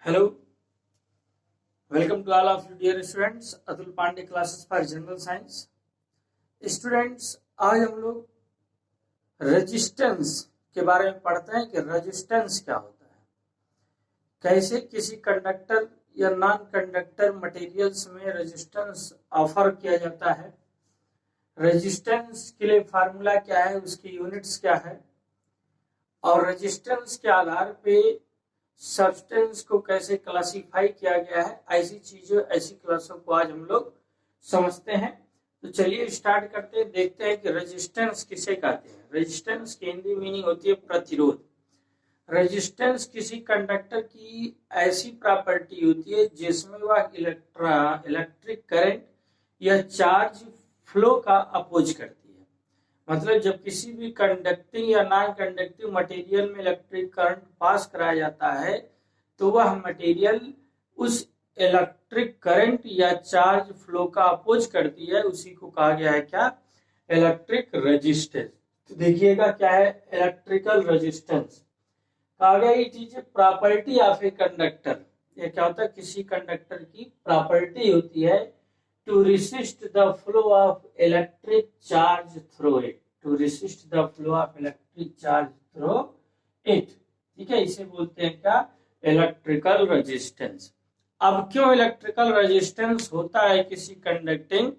Hello, welcome to all of you dear students. Atul Pandey classes for general science. Students, आज हम लोग resistance के बारे में पढ़ते हैं कि रेजिस्टेंस क्या होता है, कैसे किसी कंडक्टर या नॉन कंडक्टर मटेरियल्स में रेजिस्टेंस ऑफर किया जाता है, रेजिस्टेंस के लिए फार्मूला क्या है, उसकी यूनिट्स क्या है, और रेजिस्टेंस के आधार पे सब्सटेंस को कैसे क्लासिफाई किया गया है। ऐसी चीजों ऐसी क्लासों को आज हम लोग समझते हैं। तो चलिए स्टार्ट करते हैं, देखते हैं कि रेजिस्टेंस किसे कहते हैं। रेजिस्टेंस की हिंदी मीनिंग होती है प्रतिरोध। रेजिस्टेंस किसी कंडक्टर की ऐसी प्रॉपर्टी होती है जिसमें वह इलेक्ट्रिक करंट या चार्ज फ्लो का अपोज करती है। मतलब जब किसी भी कंडक्टिंग या नॉन कंडक्टिव मटेरियल में इलेक्ट्रिक करंट पास कराया जाता है तो वह मटेरियल उस इलेक्ट्रिक करंट या चार्ज फ्लो का अपोज करती है। उसी को कहा गया है क्या, इलेक्ट्रिक रेजिस्टेंस। तो देखिएगा क्या है इलेक्ट्रिकल रेजिस्टेंस। कहा गया it is a property of a conductor. ये क्या होता है, किसी कंडक्टर की प्रॉपर्टी होती है to resist the flow of electric charge through it, to resist the flow of electric charge through it। ठीक है, इसे बोलते हैं क्या, इलेक्ट्रिकल रेजिस्टेंस। अब क्यों इलेक्ट्रिकल रेजिस्टेंस होता है किसी कंडक्टिंग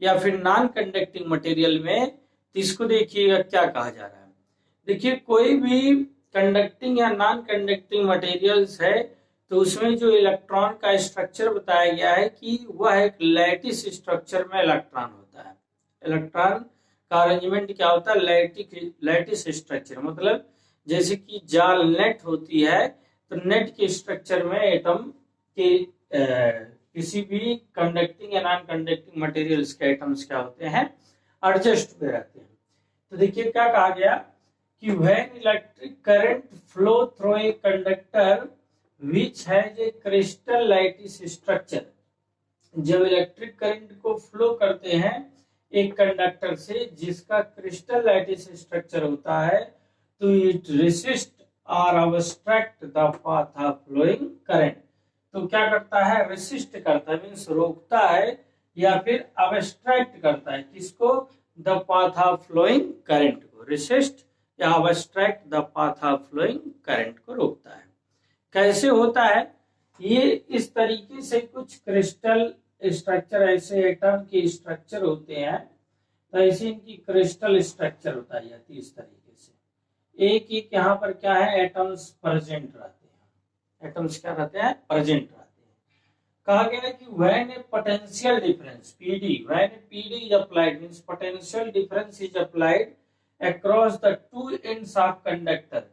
या फिर नॉन कंडक्टिंग मटेरियल में, तो इसको देखिएगा क्या कहा जा रहा है। देखिए, कोई भी कंडक्टिंग या नॉन कंडक्टिंग मटेरियल्स है तो उसमें जो इलेक्ट्रॉन का स्ट्रक्चर बताया गया है कि वह एक लैटिस स्ट्रक्चर में इलेक्ट्रॉन होता है। इलेक्ट्रॉन का अरेंजमेंट क्या होता है, लैटिस स्ट्रक्चर। मतलब जैसे कि जाल नेट होती है तो नेट के स्ट्रक्चर में एटम के किसी भी कंडक्टिंग या नॉन कंडक्टिंग मटेरियल्स के एटम्स क्या होते हैं, एडजस्ट में रहते हैं। तो देखिए क्या कहा गया कि when electric current flow through a conductor which has a crystal lattice structure। जब इलेक्ट्रिक करंट को फ्लो करते हैं एक कंडक्टर से जिसका क्रिस्टल लैटिस स्ट्रक्चर होता है तो इट रेसिस्ट और obstruct the path of flowing current. तो क्या करता है, रेसिस्ट करता है, मींस रोकता है या फिर ऑब्स्ट्रक्ट करता है, किसको, the path of flowing current को। रेसिस्ट या obstruct the path of flowing current को रोकता है। कैसे होता है ये, इस तरीके से कुछ क्रिस्टल स्ट्रक्चर, ऐसे एटम के स्ट्रक्चर होते हैं तो ऐसे इनकी क्रिस्टल स्ट्रक्चर बताई जाती है। इस तरीके से एक एक यहाँ पर क्या है, एटम्स प्रेजेंट रहते हैं। एटम्स क्या रहते हैं, प्रेजेंट रहते हैं। कहा गया है कि when a potential difference PD, when PD is applied means potential difference is applied across the two ends of conductor.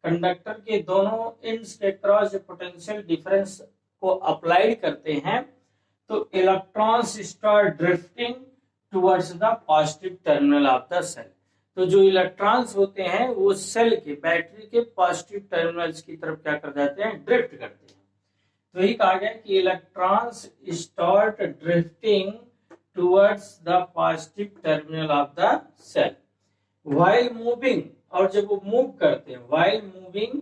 Conductor के दोनों एंड्स के क्रॉस पोटेंशियल डिफरेंस को अप्लाइड करते हैं तो electrons start drifting towards the positive terminal of the cell. तो जो electrons होते हैं वो सेल के, बैटरी के पॉजिटिव टर्मिनल्स की तरफ क्या कर जाते हैं, ड्रिफ्ट करते हैं। तो यही कहा गया कि electrons start drifting towards the positive terminal of the cell while moving. और जब वो मूव करते हैं, while moving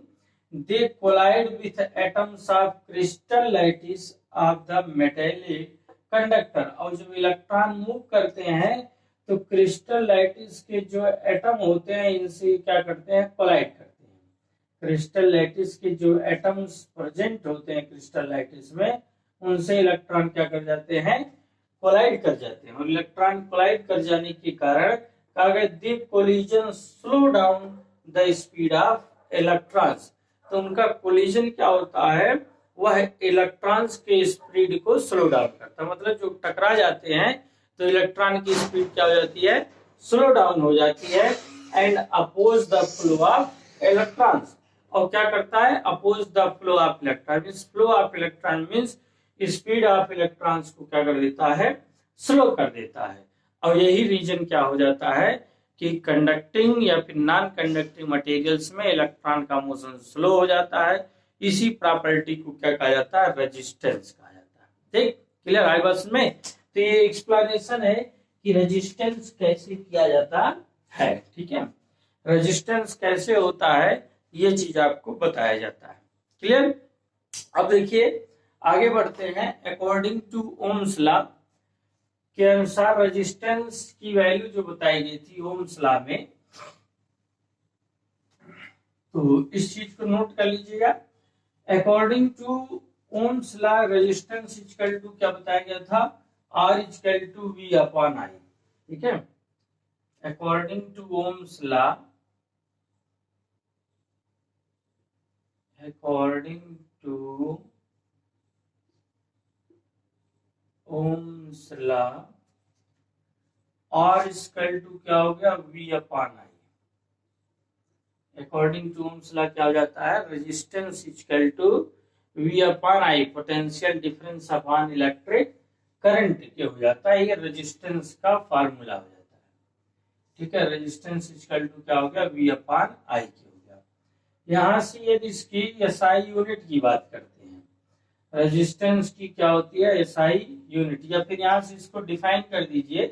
they collide with atoms of crystal lattice of the metallic conductor. और जब इलेक्ट्रॉन मूव करते हैं तो क्रिस्टल लैटिस के जो एटम होते हैं इनसे क्या करते हैं, कोलाइड करते हैं। क्रिस्टल लैटिस के जो एटम्स प्रेजेंट होते हैं क्रिस्टल लैटिस में, उनसे इलेक्ट्रॉन क्या कर जाते हैं, कोलाइड कर जाते हैं। और इलेक्ट्रॉन कोलाइड कर जाने के कारण collision slow down the speed of electrons. तो उनका कोलिजन क्या होता है, वह इलेक्ट्रॉन्स के स्पीड को स्लो डाउन करता है। मतलब जो टकरा जाते हैं तो इलेक्ट्रॉन की स्पीड क्या हो जाती है, स्लो डाउन हो जाती है and oppose the flow of electrons. और क्या करता है, oppose the flow of electron means flow of electron means speed of electrons को क्या कर देता है, स्लो कर देता है। और यही रीजन क्या हो जाता है कि कंडक्टिंग या फिर नॉन कंडक्टिंग मटेरियल्स में इलेक्ट्रॉन का मोशन स्लो हो जाता है। इसी प्रॉपर्टी को क्या कहा जाता है, रेजिस्टेंस कहा जाता है। ठीक, क्लियर आई बात में। तो ये एक्सप्लेनेशन है कि रेजिस्टेंस कैसे किया जाता है। ठीक है, रेजिस्टेंस कैसे होता है ये चीज आपको बताया जाता है। क्लियर। अब देखिए आगे बढ़ते हैं। अकॉर्डिंग टू ओम्स लॉ के अनुसार रेजिस्टेंस की वैल्यू जो बताई गई थी ओम्स लॉ में, तो इस चीज को नोट कर लीजिएगा। According to Ohm's law resistance equal to क्या बताया गया था, R equal to V upon I. ठीक है, according to Ohm's law, according to Ohm's law R equal to क्या हो गया, V upon I. According to Ohm's law क्या हो जाता है, resistance equal to V upon I, potential difference upon electric current के हो जाता है। ये रेजिस्टेंस का फार्मूला हो जाता है। ठीक है, रेजिस्टेंस इक्वल टू क्या हो गया, वी अपॉन आई के हो गया। यहां से यदि इसकी एसआई यूनिट की बात करते हैं, रेजिस्टेंस की क्या होती है, एसआई यूनिट, या फिर यहां से इसको डिफाइन कर दीजिए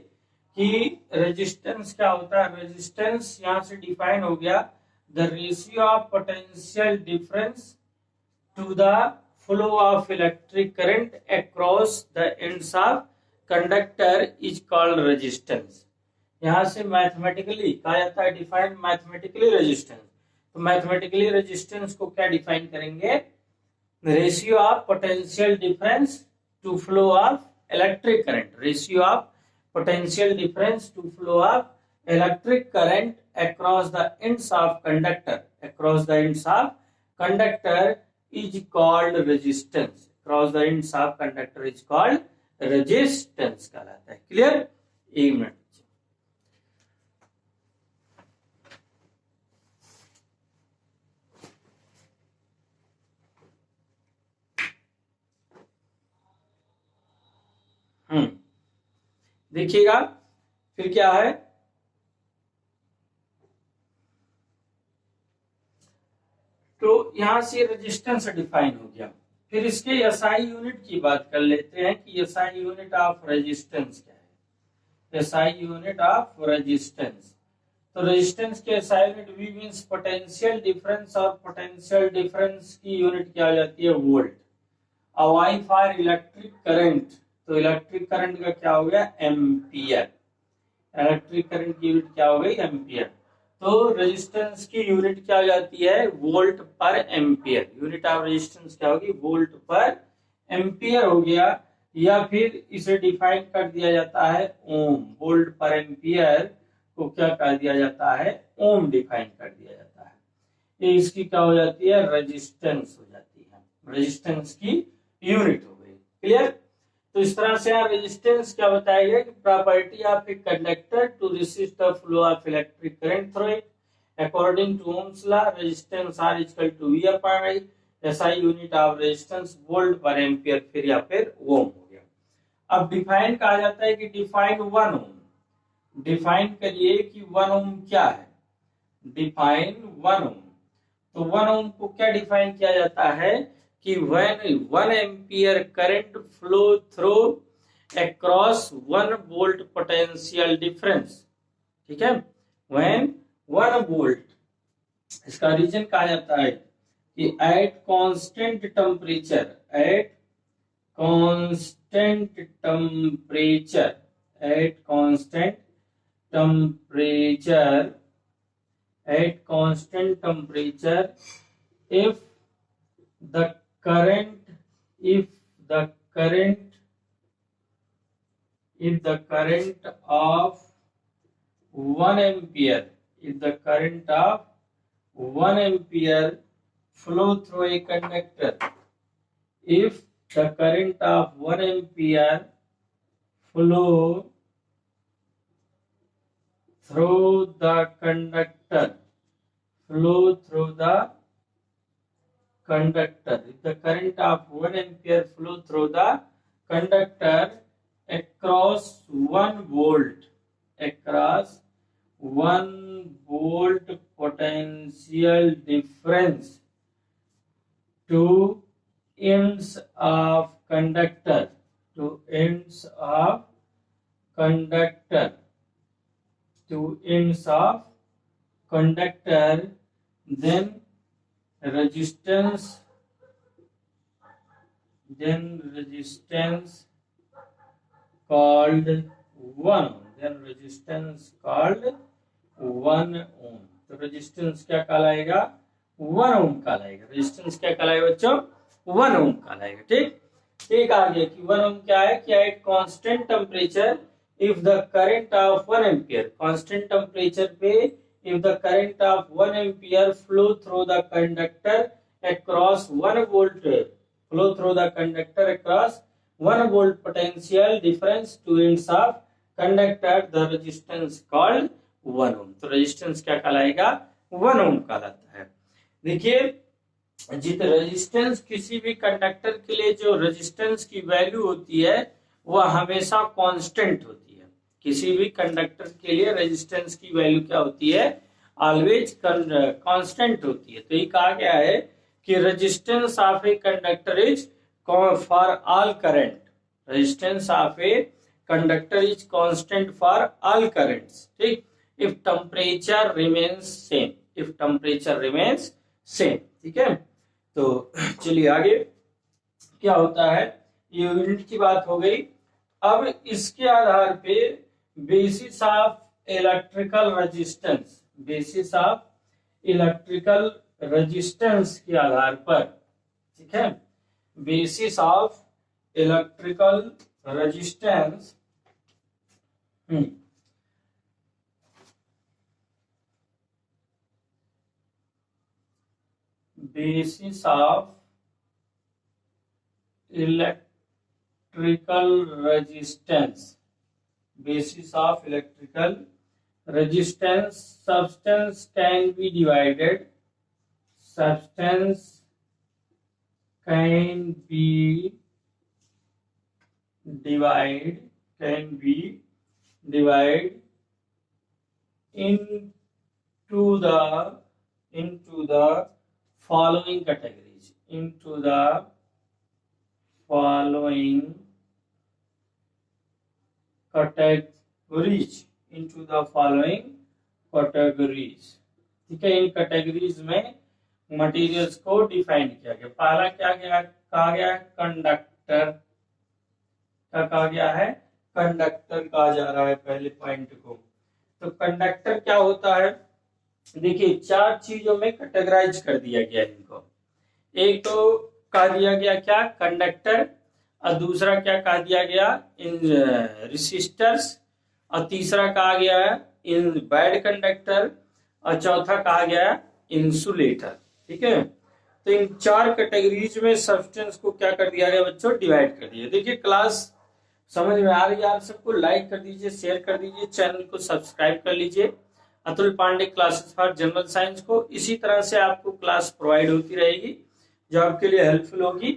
कि रेजिस्टेंस क्या होता है। रेजिस्टेंस यहां से डिफाइन हो गया, the ratio of potential difference to the flow of electric current across the ends of conductor is called resistance। यहां से मैथमेटिकली कहा जाता है डिफाइन मैथमेटिकली रेजिस्टेंस। तो मैथमेटिकली रेजिस्टेंस को क्या डिफाइन करेंगे, ratio of potential difference to flow of electric current, ratio of potential difference to flow of electric current across the ends of conductor, across the ends of conductor is called resistance, across the ends of conductor is called resistance कहलाता है। Clear, एक minute. देखिएगा फिर क्या है, तो यहां से रेजिस्टेंस डिफाइन हो गया। फिर इसके एसआई यूनिट की बात कर लेते हैं कि एसआई यूनिट ऑफ रेजिस्टेंस क्या है। एसआई यूनिट ऑफ रेजिस्टेंस, तो रेजिस्टेंस के SI unit V means potential difference, और पोटेंशियल डिफरेंस की यूनिट क्या हो जाती है, वोल्ट। और आई फॉर इलेक्ट्रिक करंट, तो इलेक्ट्रिक करंट का क्या हो गया, एम्पियर। इलेक्ट्रिक करंट की यूनिट क्या हो गई, एम्पियर। तो रेजिस्टेंस की यूनिट क्या हो जाती है, वोल्ट पर एम्पियर। यूनिट ऑफ रेजिस्टेंस क्या होगी, वोल्ट पर एम्पियर हो गया। या फिर इसे डिफाइन कर दिया जाता है ओम, वोल्ट पर एम्पियर को क्या कर दिया जाता है, ओम डिफाइन कर दिया जाता है। ये इसकी क्या हो जाती है, रेजिस्टेंस हो जाती है, रेजिस्टेंस की यूनिट हो गई। क्लियर, तो इस तरह से यहाँ रेजिस्टेंस क्या बताया गया कि property of a conductor to resist the flow of electric current through it. According to Ohm's law resistance R equal to V upon I, SI unit of resistance volt पर एम्पियर, फिर या फिर ओम हो गया। अब डिफाइन कहा जाता है कि डिफाइन 1 ओम, डिफाइन करिए कि 1 ओम क्या है, डिफाइन 1 ओम। तो 1 ओम को क्या डिफाइन किया जाता है कि when 1 ampere current flow through across 1 volt potential difference। ठीक है, when 1 volt, इसका रीजन कहा जाता है कि at constant temperature, at constant temperature, at constant temperature, at constant temperature, if the current, if the current of 1 ampere, if the current of 1 ampere flow through a conductor, if the current of 1 ampere flow through the conductor, flow through the conductor, if the current of 1 ampere flow through the conductor across 1 volt, across 1 volt potential difference to ends of conductor, to ends of conductor, to ends of conductor, then resistance then resistance called 1 ohm, then resistance called 1 ohm। तो resistance क्या कहलाएगा? 1 ओम कहलाएगा। Resistance क्या कहलाएगा बच्चों? 1 ओम कहलाएगा। ठीक, ठीक आ गया कि 1 ओम क्या है? क्या at constant temperature if the current of 1 ampere, constant temperature पे if the current of 1 ampere flow through the conductor across 1 volt, flow through the conductor across 1 volt potential difference to ends of conductor, the resistance called 1 ohm। तो resistance क्या कहलाएगा? 1 ओम कहलाता है। देखिए, जित resistance किसी भी कंडक्टर के लिए जो रेजिस्टेंस की वैल्यू होती है वह हमेशा कांस्टेंट होती है। किसी भी कंडक्टर के लिए रेजिस्टेंस की वैल्यू क्या होती है? ऑलवेज कांस्टेंट होती है। तो ये कहा गया है कि resistance of a conductor is for all current, resistance of a conductor is constant for all currents. ठीक, if temperature remains same, if temperature remains same. ठीक है, तो चलिए आगे क्या होता है, ये यूनिट की बात हो गई। अब इसके आधार पे basis of electrical resistance, basis of electrical resistance के आधार पर, ठीक है, basis of electrical resistance, basis of electrical resistance, basis of electrical resistance, substance can be divided, substance can be divided into the following categories, into the following categories, into the following categories। ठीक है, इन categories में materials को define किया गया। पहला क्या गया, कहा गया कंडक्टर, क्या कहा गया है? कंडक्टर कहा जा रहा है पहले पॉइंट को। तो कंडक्टर क्या होता है? देखिए, चार चीजों में कैटेगराइज कर दिया गया इनको। एक तो कह दिया गया क्या, कंडक्टर, और दूसरा क्या कह दिया गया, इन रेसिस्टर्स, और तीसरा कहा गया है इन बैड कंडक्टर, और चौथा कहा गया है इंसुलेटर। ठीक है, तो इन चार कैटेगरीज में सब्सटेंस को क्या कर दिया गया बच्चों? डिवाइड कर दिया। देखिए, क्लास समझ में आ रही है आप सबको? लाइक कर दीजिए, शेयर कर दीजिए, चैनल को सब्सक्राइब कर लीजिए। Atul Pandey classes for general science को इसी तरह से आपको क्लास प्रोवाइड होती रहेगी जो आपके लिए हेल्पफुल होगी।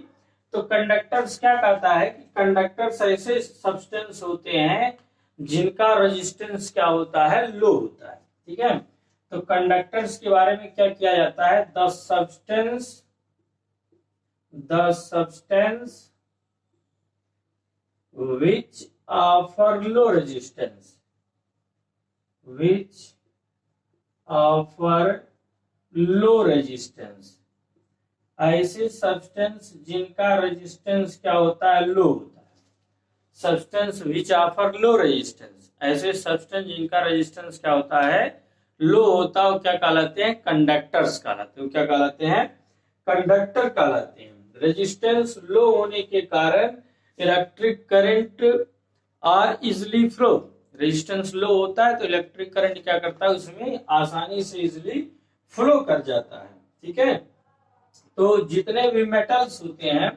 तो कंडक्टर्स क्या कहता है कि कंडक्टर्स ऐसे सब्सटेंस होते हैं जिनका रेजिस्टेंस क्या होता है? लो होता है। ठीक है, तो कंडक्टर्स के बारे में क्या किया जाता है? The substance which offer low resistance, which offer low resistance, ऐसे सब्सटेंस जिनका रेजिस्टेंस क्या होता है? लो होता है। Substance which offer low resistance, ऐसे सब्सटेंस जिनका रेजिस्टेंस क्या होता है? लो होता है, क्या कहलाते हैं? कंडक्टर्स कहलाते हैं। क्या कहलाते हैं? कंडक्टर कहलाते हैं। रेजिस्टेंस लो होने के कारण electric current are easily flow, resistance low होता है तो इलेक्ट्रिक करंट क्या करता है? उसमें आसानी से इजिली फ्लो कर जाता है। ठीक है, तो जितने भी मेटल्स होते हैं,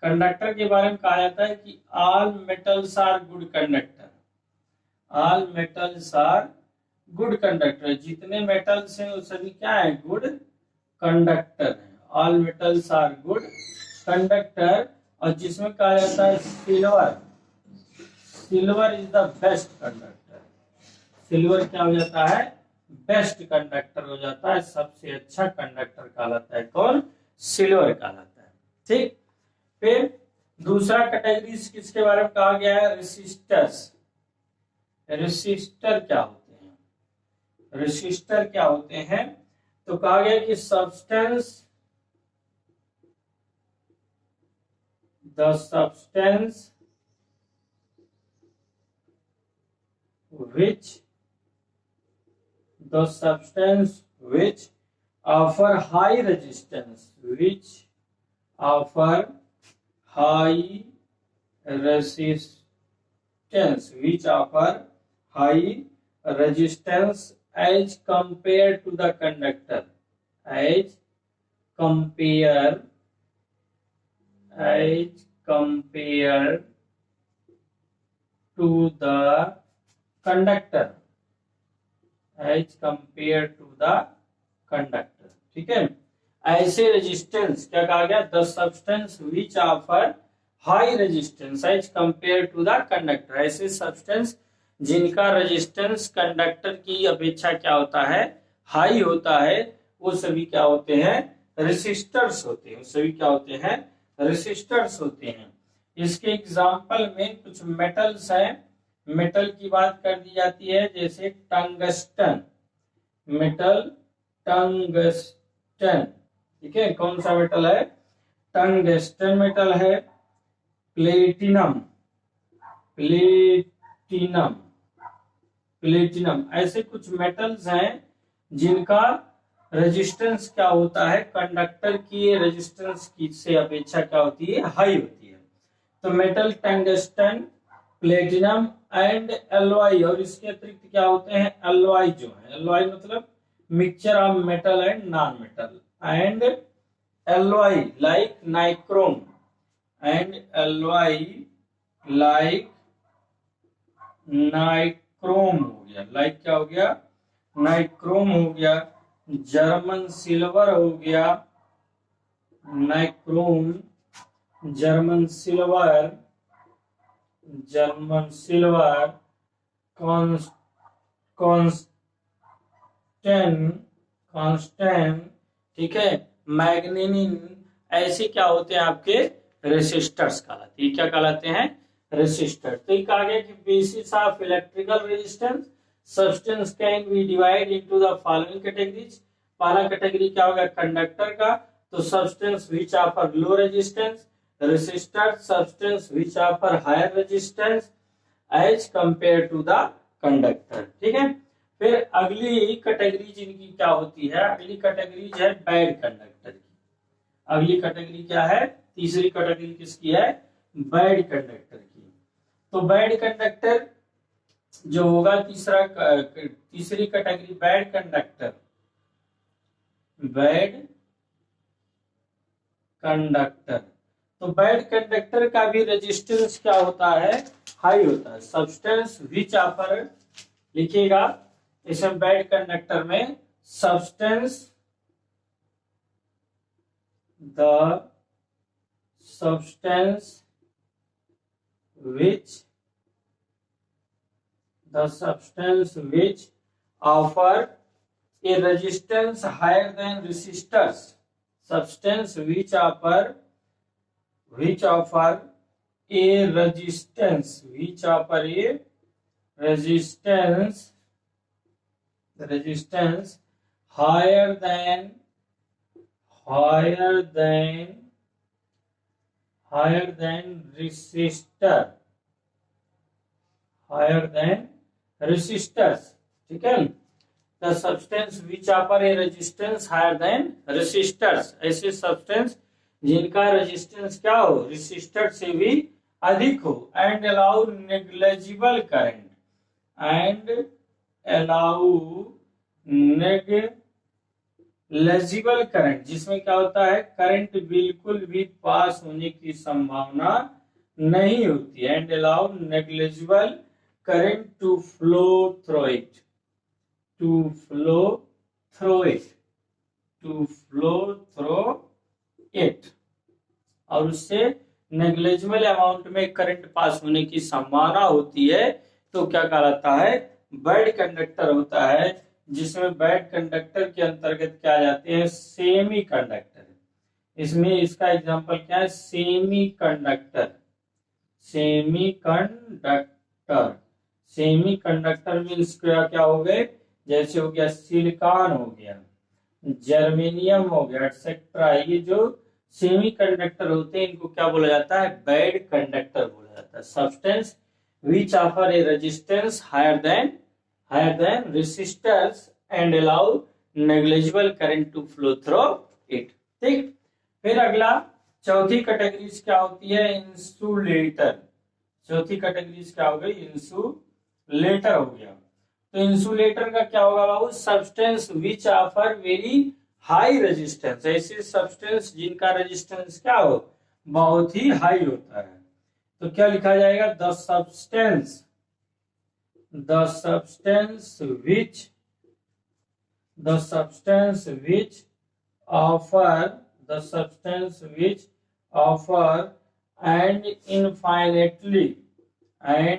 कंडक्टर के बारे में कहा जाता है कि all metals are good conductor, all metals are good conductor. जितने मेटल्स हैं वो सभी क्या है? गुड कंडक्टर है। All metals are good conductor. और जिसमें कहा जाता है silver, silver is the best conductor. Silver क्या हो जाता है? बेस्ट कंडक्टर हो जाता है, सबसे अच्छा कंडक्टर कहलाता है। कौन? सिल्वर कहलाता है। ठीक, फिर दूसरा कैटेगरी किसके बारे में कहा गया है? रेसिस्टर्स। रेसिस्टर क्या होते हैं? रेसिस्टर क्या होते हैं? तो कहा गया कि substance the substance which offer high resistance, which offer high resistance as compared to the conductor, as compared to the conductor, ठीक है। ऐसे रेजिस्टेंस क्या कहा गया, the substance which offer high resistance as compare to the conductor, ऐसे substance जिनका resistance conductor की अपेक्षा क्या होता है, हाई होता है, वो सभी क्या होते हैं, रेसिस्टर्स होते हैं, सभी क्या होते हैं, रेसिस्टर्स होते हैं। इसके एग्जाम्पल में कुछ मेटल्स हैं, मेटल की बात कर दी जाती है, जैसे टंगस्टन, मेटल टंगस्टन, ठीक है, कौन सा मेटल है, टंगस्टन मेटल है। प्लेटिनम, ऐसे कुछ मेटल्स हैं जिनका रेजिस्टेंस क्या होता है, कंडक्टर की रेजिस्टेंस की से अपेक्षा क्या होती है, हाई होती है। तो metal tungsten, platinum and alloy, और इसके अतिरिक्त क्या होते हैं, एलॉय जो है, एलॉय मतलब mixture of metal and non metal, and alloy like nichrome, and alloy like nichrome हो गया, लाइक क्या हो गया, नाइक्रोम हो गया, जर्मन सिल्वर हो गया, नाइक्रोम, जर्मन सिल्वर, कांस्टेंट, ठीक है, मैग्नीनिन, ऐसे क्या होते हैं आपके रेसिस्टर्स कहलाते हैं, क्या कहलाते हैं, रेसिस्टर। तो ये कहा गया कि basis of electrical resistance substance can be divide into the following categories. पहला कैटेगरी क्या होगा, कंडक्टर का, तो substance which offer low resistance, resistor substance which offer higher resistance as compare to the conductor, ठीक है। फिर अगली कैटेगरी जिनकी क्या होती है, अगली कैटेगरी है बैड कंडक्टर की। अगली कैटेगरी क्या है, तीसरी कैटेगरी किसकी है, बैड कंडक्टर की। तो बैड कंडक्टर जो होगा, तीसरी कैटेगरी बैड कंडक्टर, तो बैड कंडक्टर का भी रेजिस्टेंस क्या होता है, हाई होता है। सब्सटेंस विच ऑफर, लिखिएगा इसमें बैड कंडक्टर में substance, the substance which offer a resistance higher than resistors, substance which offer a resistance higher than resistors, ठीक है। The substance which offer a resistance higher than resistors, ऐसे substance जिनका resistance क्या हो, resistor से भी अधिक हो, and allow negligible current, negligible current, जिसमें क्या होता है, करंट बिल्कुल भी पास होने की संभावना नहीं होती, and allow negligible current to flow through it, और उससे नेग्लिजिबल अमाउंट में करंट पास होने की संभावना होती है, तो क्या कहलाता है, बैड कंडक्टर होता है। जिसमें बैड कंडक्टर के अंतर्गत क्या जाते हैं, सेमी कंडक्टर, इसमें इसका एग्जांपल क्या है, सेमी कंडक्टर मीन्स क्या हो गए, जैसे हो गया सिलिकॉन, हो गया जर्मेनियम, हो गया एटसेट्रा, ये जो सेमीकंडक्टर होते हैं, इनको क्या बोला जाता है? बैड कंडक्टर बोला जाता है। Substance which offer a resistance higher than resistors and allow negligible current to flow through it. ठीक, फिर अगला चौथी कैटेगरीज क्या होती है? इंसुलेटर। चौथी कैटेगरीज क्या हो गई? इंसुलेटर हो गया। तो इंसुलेटर का क्या होगा बाबू? Substance which offer very high resistance, ऐसे सब्सटेंस जिनका रेजिस्टेंस क्या हो? बहुत ही हाई होता है। तो क्या लिखा जाएगा? The substance which offer and infinitely high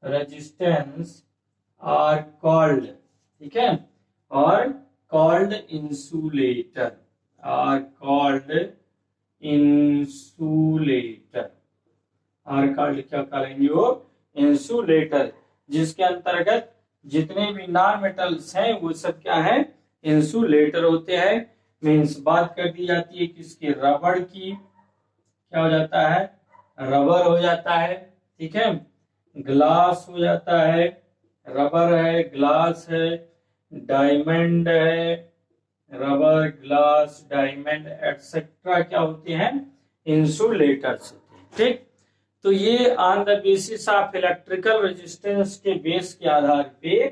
resistance, are called, ठीक है, और called insulator, are called क्या करेंगे वो? इंसुलेटर, जिसके अंतर्गत जितने भी नॉन मेटल्स हैं वो सब क्या है? इंसुलेटर होते हैं। मीन्स बात कर दी जाती है किसकी? रबड़ की। क्या हो जाता है? रबर हो जाता है। ठीक है, ग्लास हो जाता है, रबर है, ग्लास है, डायमंड है, रबर, ग्लास, डायमंड एटसेट्रा क्या होते हैं? इंसुलेटर्स होते हैं। ठीक, तो ये on the basis of electrical resistance के बेस के आधार पे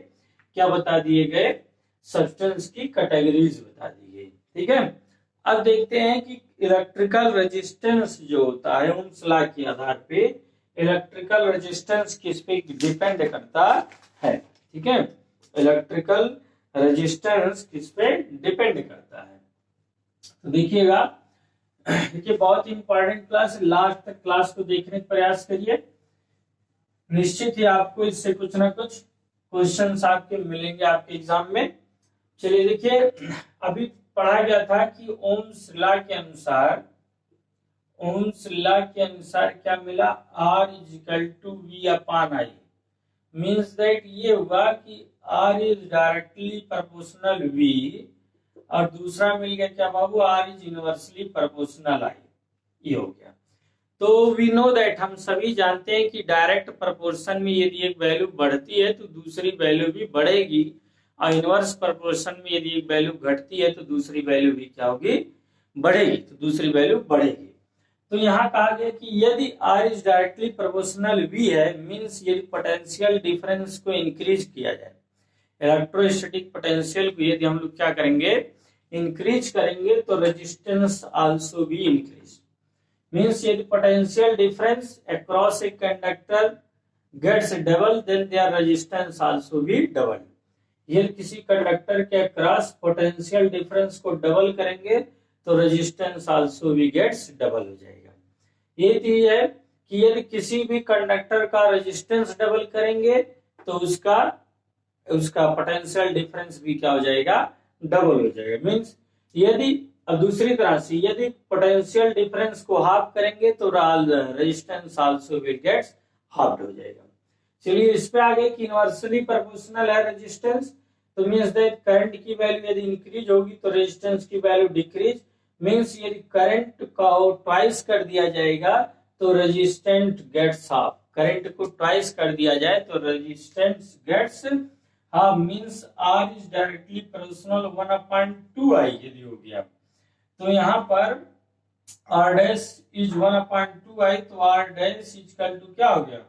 क्या बता दिए गए? सब्सटेंस की कैटेगरीज बता दी गई। ठीक है, अब देखते हैं कि इलेक्ट्रिकल रेजिस्टेंस जो होता है उन सलाह के आधार पे इलेक्ट्रिकल रेजिस्टेंस किस पे डिपेंड करता है। ठीक है, इलेक्ट्रिकल रेजिस्टेंस किस पे डिपेंड करता है? तो देखिएगा, देखिए बहुत इंपॉर्टेंट क्लास, लास्ट तक क्लास को देखने का प्रयास करिए। निश्चित ही आपको इससे कुछ ना कुछ क्वेश्चंस आपके मिलेंगे आपके एग्जाम में। चलिए देखिए, अभी पढ़ा गया था कि ओम्स लॉ के अनुसार क्या मिला? R is equal to V upon I। Means that ये हुआ कि R is directly proportional V, और दूसरा मिल गया क्या बाबू? R is inversely proportional I। ये हो गया। तो वी नो दैट, हम सभी जानते हैं कि डायरेक्ट प्रोपोर्शन में यदि एक वैल्यू बढ़ती है तो दूसरी वैल्यू भी बढ़ेगी, और इनवर्स प्रोपोर्शन में यदि एक वैल्यू घटती है तो दूसरी वैल्यू भी क्या होगी? बढ़ेगी, तो दूसरी वैल्यू बढ़ेगी। तो यहाँ कहा गया कि यदि R is directly proportional V है, मीन्स यदि पोटेंशियल डिफरेंस को इंक्रीज किया जाए, इलेक्ट्रोस्टैटिक पोटेंशियल को यदि हम लोग क्या करेंगे? इंक्रीज करेंगे, तो रेजिस्टेंस आल्सो भी इंक्रीज। मीन्स यदि potential difference across a conductor gets double, then their resistance also भी डबल। यदि किसी कंडक्टर के अक्रॉस पोटेंशियल डिफरेंस को डबल करेंगे तो रेजिस्टेंस आल्सो भी गेट्स डबल हो जाएगा। ये चीज है कि यदि किसी भी कंडक्टर का रेजिस्टेंस डबल करेंगे तो उसका पोटेंशियल डिफरेंस भी क्या हो जाएगा? डबल हो जाएगा। मीन्स यदि, अब दूसरी तरह से यदि पोटेंशियल डिफरेंस को हाफ करेंगे तो resistance also will gets half हो जाएगा। चलिए इस पे आ गए कि इनवर्सली प्रोपोर्शनल है रेजिस्टेंस, तो मींस दैट करंट की वैल्यू यदि इंक्रीज होगी तो रेजिस्टेंस की वैल्यू डिक्रीज। मींस यदि करंट को ट्वाइस कर दिया जाएगा तो रेजिस्टेंट गेट्स हाफ, करंट को ट्वाइस कर दिया जाए तो resistance gets half. Means R is directly proportional 1/2I यदि हो गया, तो यहाँ पर R डैश इज 1/2I, तो R डैश इक्वल टू क्या हो गया?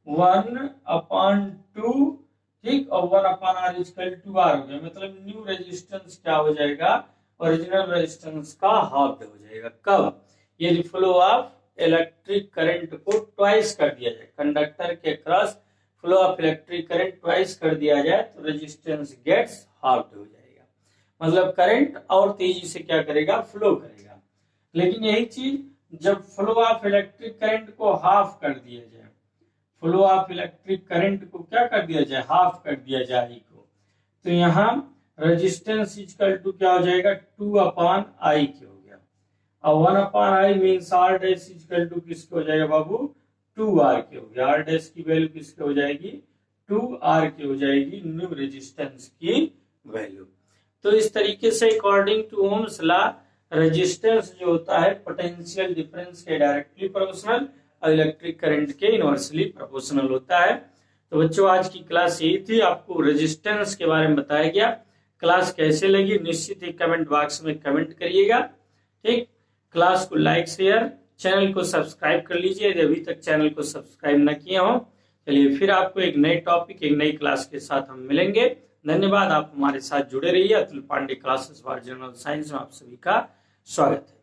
1/2, ठीक, और 1/R इक्वल टू R हो गया। मतलब न्यू रेजिस्टेंस क्या हो जाएगा? ओरिजिनल रेजिस्टेंस का हाफ हो जाएगा। कब? यदि फ्लो ऑफ इलेक्ट्रिक करंट को ट्वाइस कर दिया जाए, कंडक्टर के cross flow of electric current twice कर दिया जाए तो रेजिस्टेंस गेट्स हाफ हो जाएगा। मतलब करंट और तेजी से क्या करेगा? फ्लो करेगा। लेकिन यही चीज जब फ्लो ऑफ इलेक्ट्रिक करंट को हाफ कर दिया जाए, फ्लो ऑफ इलेक्ट्रिक करंट को क्या कर दिया जाए? हाफ कर दिया जाए को, तो यहाँ रेजिस्टेंस इक्वल टू क्या हो जाएगा? 2/I के हो गया। और 1/i means r dash equal to किसके हो जाएगा बाबू, 2r के हो गया। r डैश की वैल्यू किसके हो जाएगी, 2r की हो जाएगी न्यू रेजिस्टेंस की वैल्यू। तो इस तरीके से according to Ohm's law resistance जो होता है पोटेंशियल डिफरेंस के डायरेक्टली प्रोपोर्शनल और इलेक्ट्रिक करंट के इनवर्सली प्रोपोर्शनल होता है। तो बच्चों आज की क्लास यही थी, आपको रेजिस्टेंस के बारे में बताया गया। क्लास कैसे लगी निश्चित ही कमेंट बॉक्स में कमेंट करिएगा। ठीक, क्लास को लाइक शेयर, चैनल को सब्सक्राइब कर लीजिए यदि अभी तक चैनल को सब्सक्राइब न किए हो। चलिए फिर आपको एक नए टॉपिक एक नई क्लास के साथ हम मिलेंगे। धन्यवाद, आप हमारे साथ जुड़े रहिए। Atul Pandey classes for general science में आप सभी का स्वागत है।